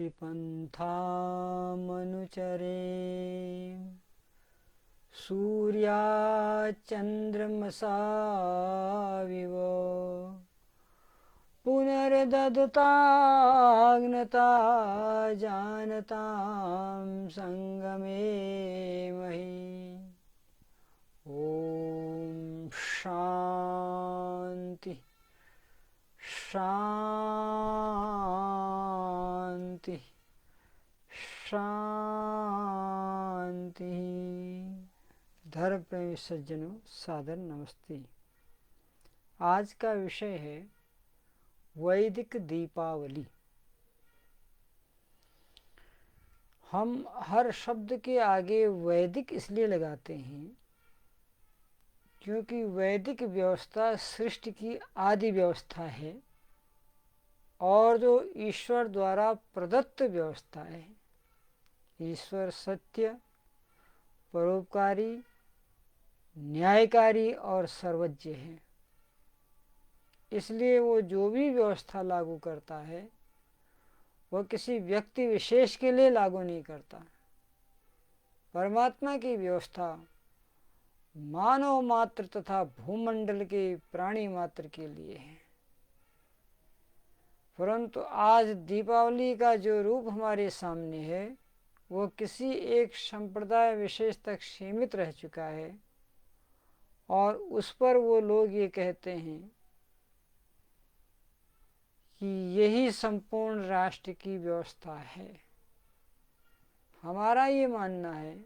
मुक्तिपन्थामनुचरे सूर्याचन्द्रमसाविव पुनर्दत्ताग्नता जानतां संगमे महि। ओम शांति शांति शांति। धर्म प्रेमी सज्जनों, सादर नमस्ते। आज का विषय है वैदिक दीपावली। हम हर शब्द के आगे वैदिक इसलिए लगाते हैं क्योंकि वैदिक व्यवस्था सृष्टि की आदि व्यवस्था है और जो ईश्वर द्वारा प्रदत्त व्यवस्था है। ईश्वर सत्य, परोपकारी, न्यायकारी और सर्वज्ञ है। इसलिए वो जो भी व्यवस्था लागू करता है वह किसी व्यक्ति विशेष के लिए लागू नहीं करता। परमात्मा की व्यवस्था मानव मात्र तथा भूमंडल के प्राणी मात्र के लिए है। परंतु आज दीपावली का जो रूप हमारे सामने है वो किसी एक संप्रदाय विशेष तक सीमित रह चुका है और उस पर वो लोग ये कहते हैं कि यही संपूर्ण राष्ट्र की व्यवस्था है। हमारा ये मानना है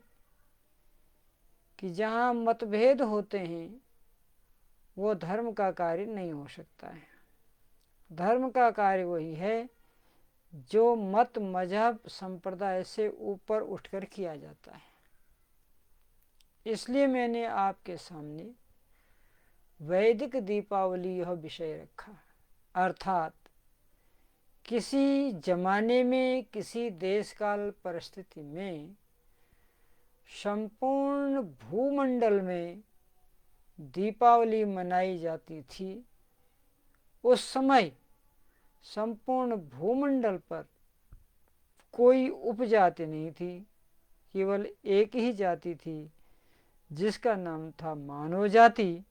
कि जहाँ मतभेद होते हैं वो धर्म का कार्य नहीं हो सकता है। धर्म का कार्य वही है जो मत मजहब संप्रदाय से ऊपर उठकर किया जाता है। इसलिए मैंने आपके सामने वैदिक दीपावली यह विषय रखा। अर्थात किसी जमाने में, किसी देश काल परिस्थिति में संपूर्ण भूमंडल में दीपावली मनाई जाती थी। उस समय संपूर्ण भूमंडल पर कोई उपजाति नहीं थी, केवल एक ही जाति थी जिसका नाम था मानव जाति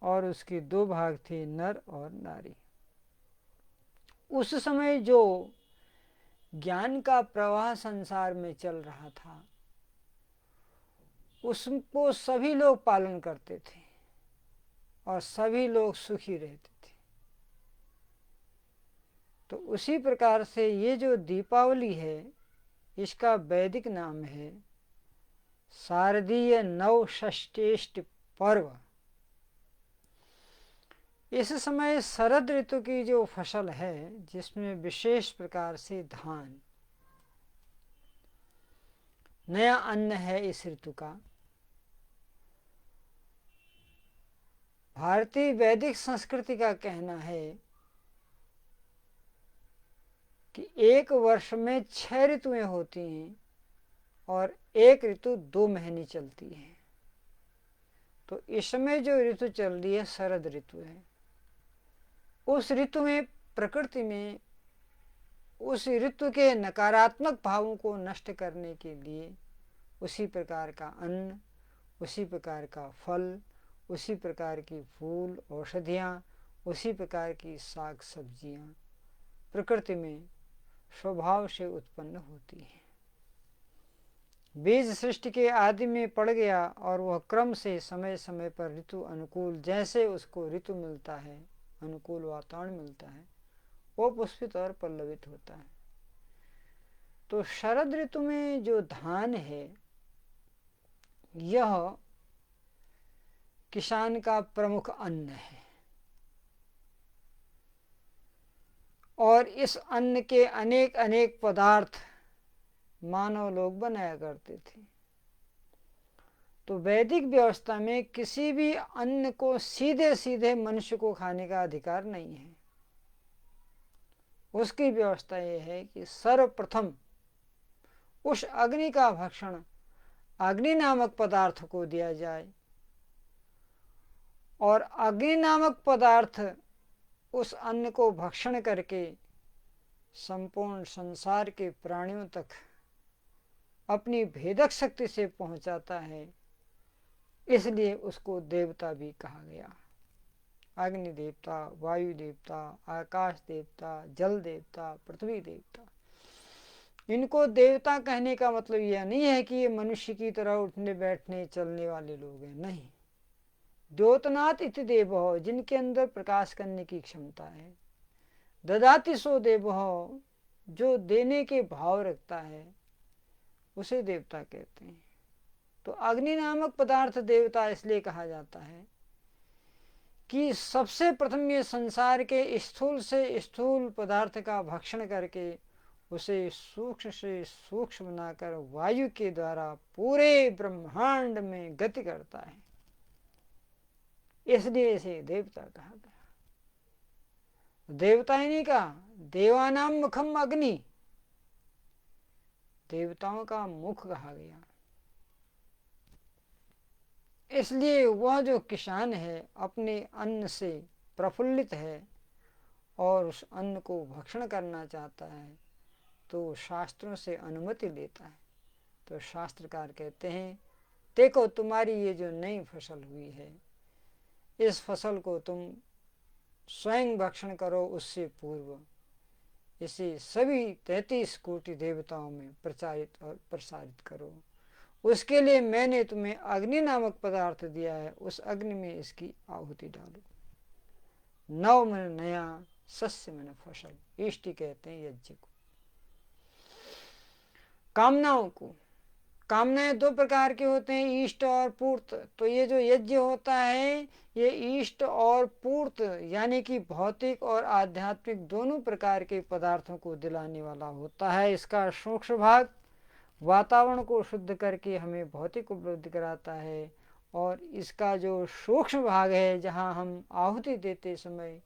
और उसके दो भाग थे, नर और नारी। उस समय जो ज्ञान का प्रवाह संसार में चल रहा था उसको सभी लोग पालन करते थे और सभी लोग सुखी रहते थे। तो उसी प्रकार से ये जो दीपावली है इसका वैदिक नाम है शारदीय नवषष्ठेष्टि पर्व। इस समय शरद ऋतु की जो फसल है जिसमें विशेष प्रकार से धान नया अन्न है इस ऋतु का। भारतीय वैदिक संस्कृति का कहना है कि एक वर्ष में 6 ऋतुएं होती हैं और एक ऋतु 2 महीने चलती है। तो इस समय जो ऋतु चल रही है शरद ऋतु है। उस ऋतु में प्रकृति में उस ऋतु के नकारात्मक भावों को नष्ट करने के लिए उसी प्रकार का अन्न, उसी प्रकार का फल, उसी प्रकार की फूल औषधियाँ, उसी प्रकार की साग सब्जियाँ प्रकृति में स्वभाव से उत्पन्न होती हैं। बीज सृष्टि के आदि में पड़ गया और वह क्रम से समय समय पर ऋतु अनुकूल जैसे उसको ऋतु मिलता है, अनुकूल वातावरण मिलता है, वो पुष्पित और पल्लवित होता है। तो शरद ऋतु में जो धान है यह किसान का प्रमुख अन्न है और इस अन्न के अनेक अनेक पदार्थ मानव लोग बनाया करते थे। तो वैदिक व्यवस्था में किसी भी अन्न को सीधे सीधे मनुष्य को खाने का अधिकार नहीं है। उसकी व्यवस्था यह है कि सर्वप्रथम उस अग्नि का भक्षण अग्नि नामक पदार्थ को दिया जाए और अग्नि नामक पदार्थ उस अन्न को भक्षण करके संपूर्ण संसार के प्राणियों तक अपनी भेदक शक्ति से पहुंचाता है, इसलिए उसको देवता भी कहा गया। अग्नि देवता, वायु देवता, आकाश देवता, जल देवता, पृथ्वी देवता। इनको देवता कहने का मतलब यह नहीं है कि ये मनुष्य की तरह उठने बैठने चलने वाले लोग हैं, नहीं। द्योतनाथ इति देवो, जिनके अंदर प्रकाश करने की क्षमता है। ददाति सो देवो, जो देने के भाव रखता है, उसे देवता कहते हैं। तो अग्नि नामक पदार्थ देवता इसलिए कहा जाता है कि सबसे प्रथम ये संसार के स्थूल से स्थूल पदार्थ का भक्षण करके उसे सूक्ष्म से सूक्ष्म बनाकर वायु के द्वारा पूरे ब्रह्मांड में गति करता है, इसलिए इसे देवता कहा गया। देवता ही नहीं कहा, देवानाम मुखम अग्नि, देवताओं का मुख कहा गया। इसलिए वह जो किसान है अपने अन्न से प्रफुल्लित है और उस अन्न को भक्षण करना चाहता है, तो शास्त्रों से अनुमति लेता है। तो शास्त्रकार कहते हैं, देखो तुम्हारी ये जो नई फसल हुई है, इस फसल को तुम स्वयं भक्षण करो, उससे पूर्व इसे सभी 33 कोटि देवताओं में प्रचारित और प्रसारित करो। उसके लिए मैंने तुम्हें अग्नि नामक पदार्थ दिया है, उस अग्नि में इसकी आहुति डालो। नव मन नया, सस्य मन फसल, इष्टि कहते हैं यज्ञ को। कामनाओं को, कामनाएं दो प्रकार के होते हैं, इष्ट और पूर्त। तो ये जो यज्ञ होता है, ये इष्ट और पूर्त यानी कि भौतिक और आध्यात्मिक दोनों प्रकार के पदार्थों को दिलाने वाला होता है। इसका सूक्ष्म भाग वातावरण को शुद्ध करके हमें भौतिक उपलब्धि कराता है, और इसका जो सूक्ष्म भाग है, जहाँ हम आहुति देते समय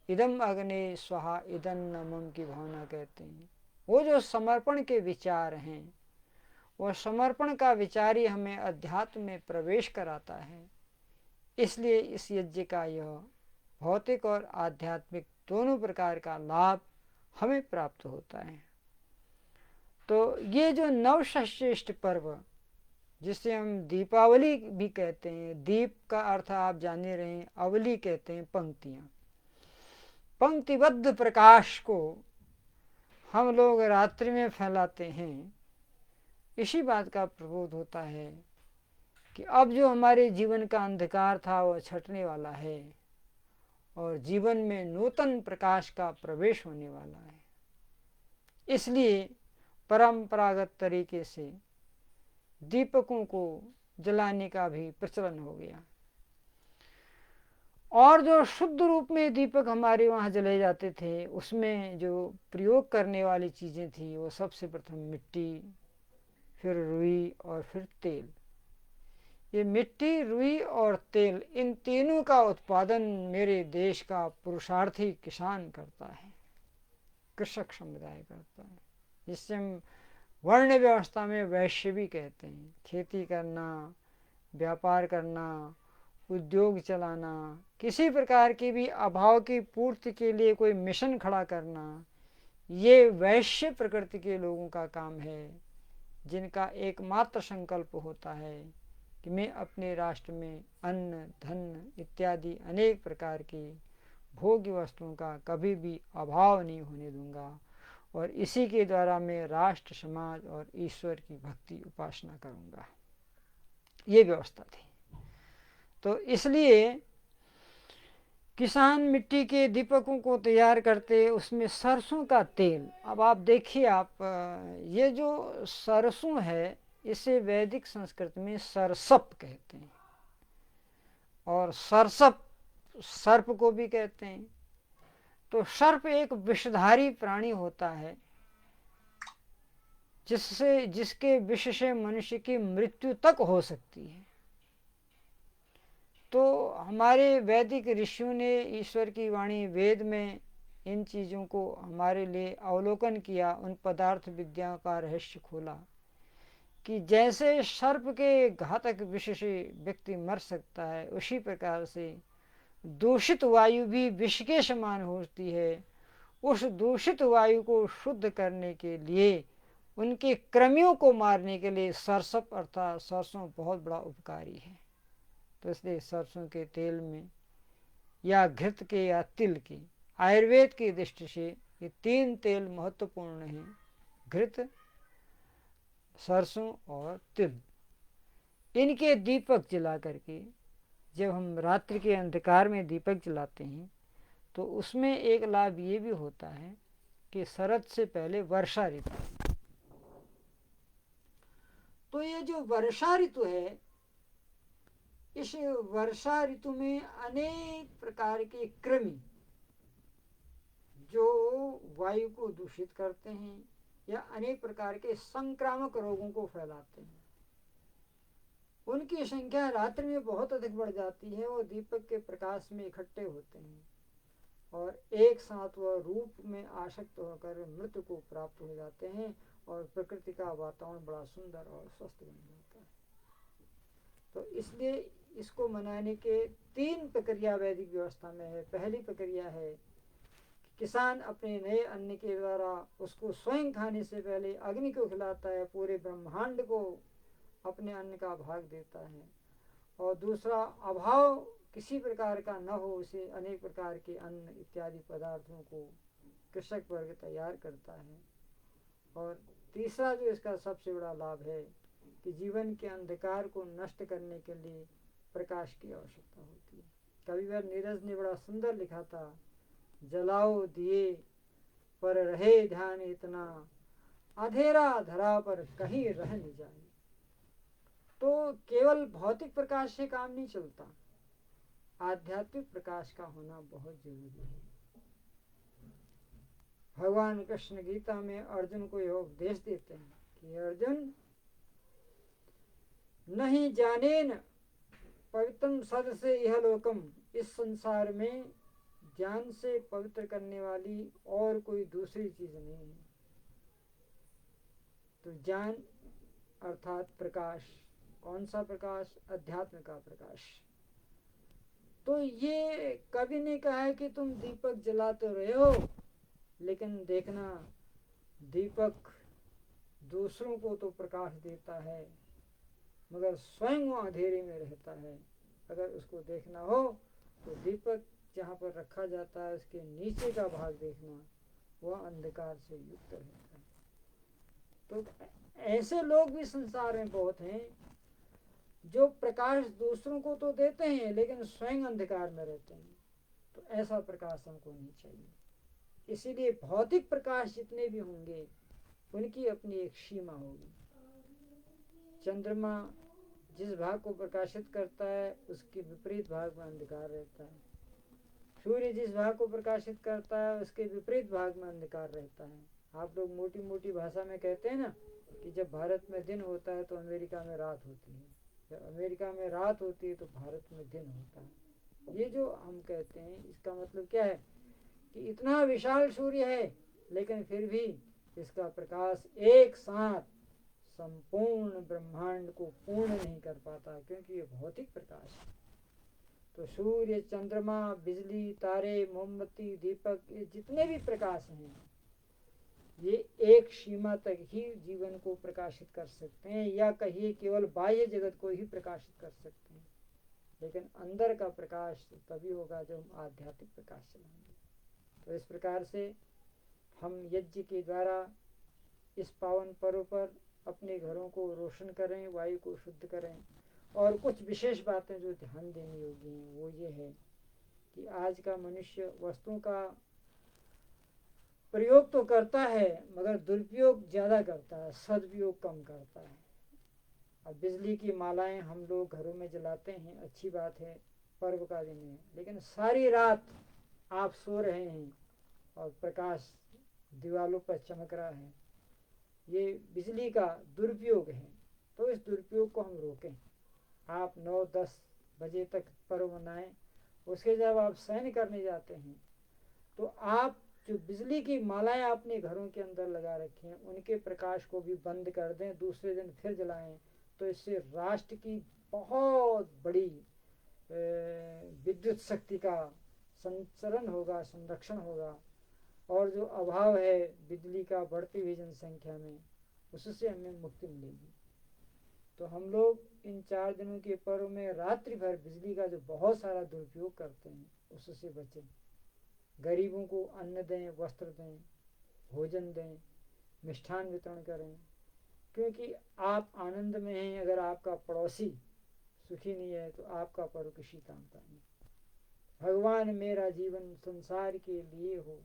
इदम अग्ने स्वाहा इदम नमम की भावना कहते हैं, वो जो समर्पण के विचार हैं, वह समर्पण का विचार ही हमें अध्यात्म में प्रवेश कराता है। इसलिए इस यज्ञ का यह भौतिक और आध्यात्मिक दोनों प्रकार का लाभ हमें प्राप्त होता है। तो ये जो नवश्रेष्ठ पर्व, जिसे हम दीपावली भी कहते हैं, दीप का अर्थ आप जाने रहे हैं, अवली कहते हैं पंक्तियाँ। पंक्तिबद्ध प्रकाश को हम लोग रात्रि में फैलाते हैं। इसी बात का प्रबोध होता है कि अब जो हमारे जीवन का अंधकार था वह छटने वाला है, और जीवन में नूतन प्रकाश का प्रवेश होने वाला है। इसलिए परंपरागत तरीके से दीपकों को जलाने का भी प्रचलन हो गया, और जो शुद्ध रूप में दीपक हमारे वहाँ जले जाते थे, उसमें जो प्रयोग करने वाली चीज़ें थी, वो सबसे प्रथम मिट्टी, फिर रुई और फिर तेल। ये मिट्टी, रुई और तेल, इन तीनों का उत्पादन मेरे देश का पुरुषार्थी किसान करता है, कृषक समुदाय करता है, जिससे हम वर्ण व्यवस्था में वैश्य भी कहते हैं। खेती करना, व्यापार करना, उद्योग चलाना, किसी प्रकार की भी अभाव की पूर्ति के लिए कोई मिशन खड़ा करना, ये वैश्य प्रकृति के लोगों का काम है, जिनका एकमात्र संकल्प होता है कि मैं अपने राष्ट्र में अन्न, धन इत्यादि अनेक प्रकार की भोग्य वस्तुओं का कभी भी अभाव नहीं होने दूंगा, और इसी के द्वारा मैं राष्ट्र, समाज और ईश्वर की भक्ति उपासना करूंगा। ये व्यवस्था थी। तो इसलिए किसान मिट्टी के दीपकों को तैयार करते, उसमें सरसों का तेल। अब आप देखिए, आप ये जो सरसों है, इसे वैदिक संस्कृत में सरसप कहते हैं, और सरसप सर्प को भी कहते हैं। तो सर्प एक विषधारी प्राणी होता है, जिसके विष से मनुष्य की मृत्यु तक हो सकती है। तो हमारे वैदिक ऋषियों ने ईश्वर की वाणी वेद में इन चीज़ों को हमारे लिए अवलोकन किया, उन पदार्थ विद्या का रहस्य खोला कि जैसे सर्प के घातक विष से व्यक्ति मर सकता है, उसी प्रकार से दूषित वायु भी विष के समान होती है, उस दूषित वायु को शुद्ध करने के लिए, उनके कृमियों को मारने के लिए सरसप अर्थात सरसों बहुत बड़ा उपकारी है। तो इसलिए सरसों के तेल में या घृत के या तिल के, आयुर्वेद की दृष्टि से ये 3 तेल महत्वपूर्ण हैं, घृत, सरसों और तिल। इनके दीपक जला करके जब हम रात्रि के अंधकार में दीपक जलाते हैं तो उसमें एक लाभ ये भी होता है कि शरद से पहले वर्षा ऋतु। तो ये जो वर्षा ऋतु है, इस वर्षा ऋतु में अनेक प्रकार के कृमि जो वायु को दूषित करते हैं या अनेक प्रकार के संक्रामक रोगों को फैलाते हैं, उनकी संख्या रात्रि में बहुत अधिक बढ़ जाती है। वो दीपक के प्रकाश में इकट्ठे होते हैं और एक साथ वह रूप में आसक्त होकर मृत्यु को प्राप्त हो जाते हैं और प्रकृति का वातावरण बड़ा सुंदर और स्वस्थ बन जाता है। तो इसलिए इसको मनाने के 3 प्रक्रिया वैदिक व्यवस्था में है। पहली प्रक्रिया है किसान अपने नए अन्न के द्वारा उसको स्वयं खाने से पहले अग्नि को खिलाता है, पूरे ब्रह्मांड को अपने अन्न का भाग देता है। और दूसरा, अभाव किसी प्रकार का न हो उसे अनेक प्रकार के अन्न इत्यादि पदार्थों को कृषक वर्ग तैयार करता है। और तीसरा जो इसका सबसे बड़ा लाभ है कि जीवन के अंधकार को नष्ट करने के लिए प्रकाश की आवश्यकता होती है। कविवर नीरज ने बड़ा सुंदर लिखा था, जलाओ दिए पर रहे ध्यान इतना, अंधेरा धरा पर कहीं रह न जाए। तो केवल भौतिक प्रकाश से काम नहीं चलता, आध्यात्मिक प्रकाश का होना बहुत जरूरी है। भगवान कृष्ण गीता में अर्जुन को यह उपदेश देते हैं कि अर्जुन, नहीं जाने न पवित्रम सद से यह लोकम, इस संसार में ज्ञान से पवित्र करने वाली और कोई दूसरी चीज नहीं है। तो ज्ञान अर्थात प्रकाश, कौन सा प्रकाश? अध्यात्म का प्रकाश। तो ये कवि ने कहा है कि तुम दीपक जलाते रहे हो, लेकिन देखना दीपक दूसरों को तो प्रकाश देता है मगर स्वयं वो अंधेरे में रहता है। अगर उसको देखना हो तो दीपक जहाँ पर रखा जाता है उसके नीचे का भाग देखना, वह अंधकार से युक्त रहता है। तो ऐसे लोग भी संसार में बहुत हैं जो प्रकाश दूसरों को तो देते हैं लेकिन स्वयं अंधकार में रहते हैं। तो ऐसा प्रकाश हमको नहीं चाहिए। इसीलिए भौतिक प्रकाश जितने भी होंगे उनकी अपनी एक सीमा होगी। चंद्रमा जिस भाग को प्रकाशित करता है उसके विपरीत भाग में अंधकार रहता है। सूर्य जिस भाग को प्रकाशित करता है उसके विपरीत भाग में अंधकार रहता है। आप लोग मोटी मोटी भाषा में कहते हैं ना कि जब भारत में दिन होता है तो अमेरिका में रात होती है, जब अमेरिका में रात होती है तो भारत में दिन होता है। ये जो हम कहते हैं इसका मतलब क्या है कि इतना विशाल सूर्य है लेकिन फिर भी इसका प्रकाश एक साथ संपूर्ण ब्रह्मांड को पूर्ण नहीं कर पाता, क्योंकि ये भौतिक प्रकाश है। तो सूर्य, चंद्रमा, बिजली, तारे, मोमबत्ती, दीपक, ये जितने भी प्रकाश हैं ये एक सीमा तक ही जीवन को प्रकाशित कर सकते हैं, या कहिए केवल बाह्य जगत को ही प्रकाशित कर सकते हैं। लेकिन अंदर का प्रकाश तभी होगा जब हम आध्यात्मिक प्रकाश चलाएंगे। तो इस प्रकार से हम यज्ञ के द्वारा इस पावन पर्व पर अपने घरों को रोशन करें, वायु को शुद्ध करें। और कुछ विशेष बातें जो ध्यान देनी होगी वो ये है कि आज का मनुष्य वस्तुओं का प्रयोग तो करता है मगर दुरुपयोग ज़्यादा करता है, सदुपयोग कम करता है। अब बिजली की मालाएं हम लोग घरों में जलाते हैं, अच्छी बात है, पर्व का दिन है, लेकिन सारी रात आप सो रहे हैं और प्रकाश दीवालों पर चमक रहा है, ये बिजली का दुरुपयोग है। तो इस दुरुपयोग को हम रोकें। आप 9-10 बजे तक पर्व मनाएं, उसके जब आप शयन करने जाते हैं तो आप जो बिजली की मालाएं अपने घरों के अंदर लगा रखी हैं उनके प्रकाश को भी बंद कर दें, दूसरे दिन फिर जलाएं। तो इससे राष्ट्र की बहुत बड़ी विद्युत शक्ति का संचरण होगा, संरक्षण होगा। और जो अभाव है बिजली का बढ़ती हुई जनसंख्या में, उससे हमें मुक्ति मिलेगी। तो हम लोग इन 4 दिनों के पर्व में रात्रि भर बिजली का जो बहुत सारा दुरुपयोग करते हैं उससे बचें। गरीबों को अन्न दें, वस्त्र दें, भोजन दें, मिष्ठान वितरण करें, क्योंकि आप आनंद में हैं। अगर आपका पड़ोसी सुखी नहीं है तो आपका पर्व किसी काम का नहीं। भगवान मेरा जीवन संसार के लिए हो,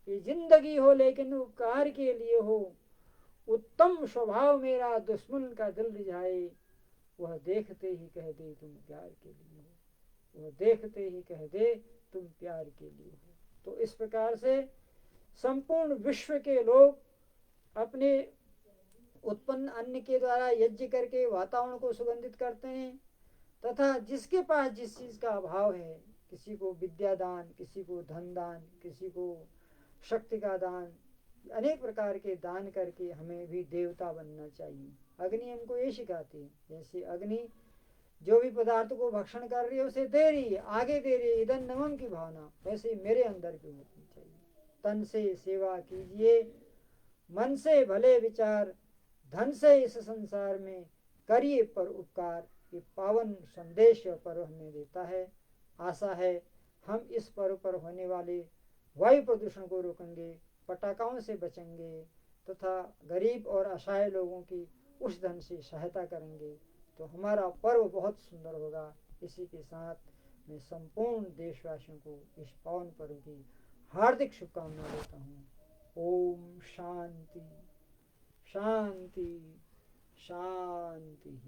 ये जिंदगी हो लेकिन उपकार के लिए हो। उत्तम स्वभाव मेरा दुश्मन का दिल रिझाए, वह देखते ही कह दे तुम प्यार के लिए हो, वह देखते ही कह दे तुम प्यार के लिए हो। तो इस प्रकार से संपूर्ण विश्व के लोग अपने उत्पन्न अन्न के द्वारा यज्ञ करके वातावरण को सुगंधित करते हैं, तथा जिसके पास जिस चीज़ का अभाव है, किसी को विद्या दान, किसी को धन दान, किसी को शक्ति का दान, अनेक प्रकार के दान करके हमें भी देवता बनना चाहिए। अग्नि हमको ये सिखाती है, जैसे अग्नि जो भी पदार्थ को भक्षण कर रही है उसे दे रही है, आगे दे रही है, इधर नमन की भावना, वैसे मेरे अंदर भी होनी चाहिए। तन से सेवा कीजिए, मन से भले विचार, धन से इस संसार में करिए पर उपकार। ये पावन संदेश पर्व हमें देता है। आशा है हम इस पर्व पर होने वाले वायु प्रदूषण को रोकेंगे, पटाखाओं से बचेंगे, तथा गरीब और असहाय लोगों की उस धन से सहायता करेंगे, तो हमारा पर्व बहुत सुंदर होगा। इसी के साथ मैं संपूर्ण देशवासियों को इस पावन पर्व की हार्दिक शुभकामनाएं देता हूँ। ओम शांति शांति शांति।